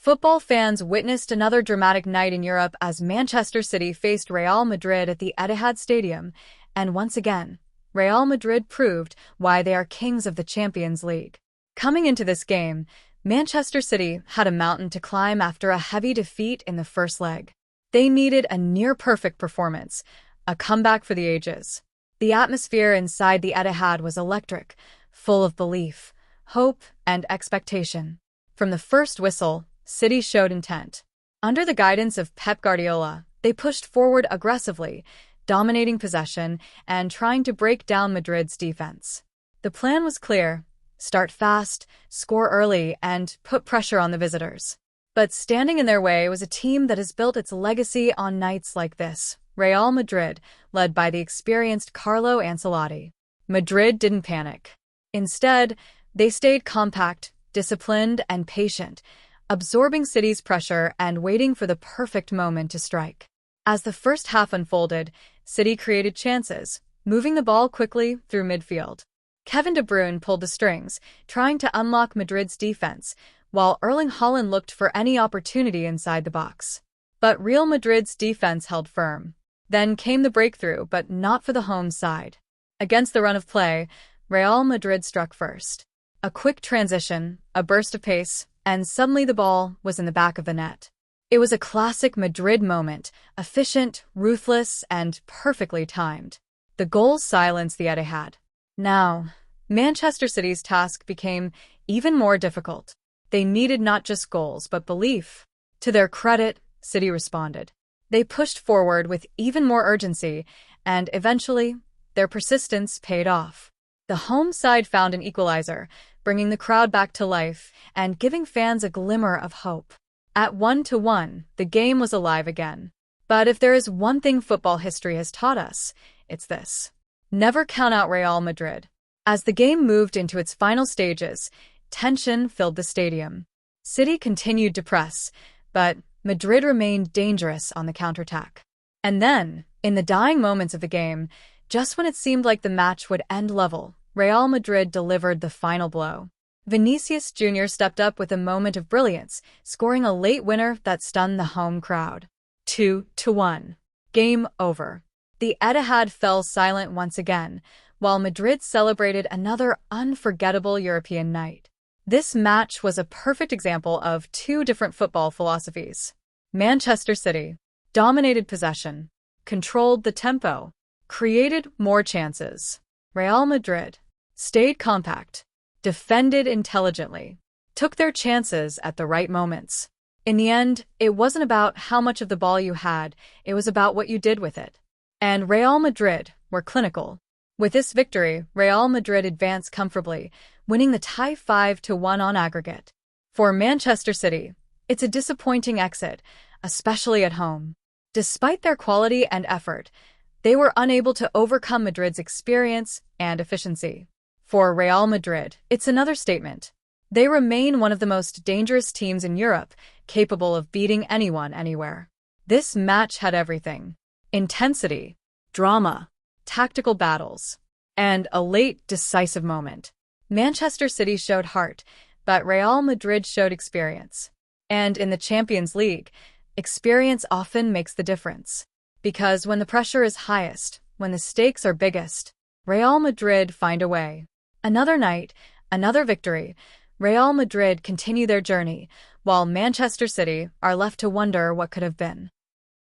Football fans witnessed another dramatic night in Europe as Manchester City faced Real Madrid at the Etihad Stadium, and once again, Real Madrid proved why they are kings of the Champions League. Coming into this game, Manchester City had a mountain to climb after a heavy defeat in the first leg. They needed a near-perfect performance, a comeback for the ages. The atmosphere inside the Etihad was electric, full of belief, hope, and expectation. From the first whistle, City showed intent. Under the guidance of Pep Guardiola, they pushed forward aggressively, dominating possession and trying to break down Madrid's defense. The plan was clear: start fast, score early, and put pressure on the visitors. But standing in their way was a team that has built its legacy on nights like this: Real Madrid, led by the experienced Carlo Ancelotti. Madrid didn't panic. Instead, they stayed compact, disciplined, and patient, absorbing City's pressure and waiting for the perfect moment to strike. As the first half unfolded, City created chances, moving the ball quickly through midfield. Kevin De Bruyne pulled the strings, trying to unlock Madrid's defense, while Erling Haaland looked for any opportunity inside the box. But Real Madrid's defense held firm. Then came the breakthrough, but not for the home side. Against the run of play, Real Madrid struck first. A quick transition, a burst of pace, and suddenly the ball was in the back of the net. It was a classic Madrid moment, efficient, ruthless, and perfectly timed. The goal silenced the Etihad. Now, Manchester City's task became even more difficult. They needed not just goals, but belief. To their credit, City responded. They pushed forward with even more urgency, and eventually, their persistence paid off. The home side found an equalizer, bringing the crowd back to life and giving fans a glimmer of hope. At 1-1, the game was alive again. But if there is one thing football history has taught us, it's this: never count out Real Madrid. As the game moved into its final stages, tension filled the stadium. City continued to press, but Madrid remained dangerous on the counterattack. And then, in the dying moments of the game, just when it seemed like the match would end level, Real Madrid delivered the final blow. Vinícius Júnior stepped up with a moment of brilliance, scoring a late winner that stunned the home crowd. 2-1. Game over. The Etihad fell silent once again, while Madrid celebrated another unforgettable European night. This match was a perfect example of two different football philosophies. Manchester City dominated possession, controlled the tempo, created more chances. Real Madrid stayed compact, defended intelligently, took their chances at the right moments. In the end, it wasn't about how much of the ball you had, it was about what you did with it. And Real Madrid were clinical. With this victory, Real Madrid advanced comfortably, winning the tie 5-1 on aggregate. For Manchester City, it's a disappointing exit, especially at home. Despite their quality and effort, they were unable to overcome Madrid's experience and efficiency. For Real Madrid, it's another statement. They remain one of the most dangerous teams in Europe, capable of beating anyone anywhere. This match had everything: intensity, drama, tactical battles, and a late, decisive moment. Manchester City showed heart, but Real Madrid showed experience. And in the Champions League, experience often makes the difference. Because when the pressure is highest, when the stakes are biggest, Real Madrid find a way. Another night, another victory. Real Madrid continue their journey, while Manchester City are left to wonder what could have been.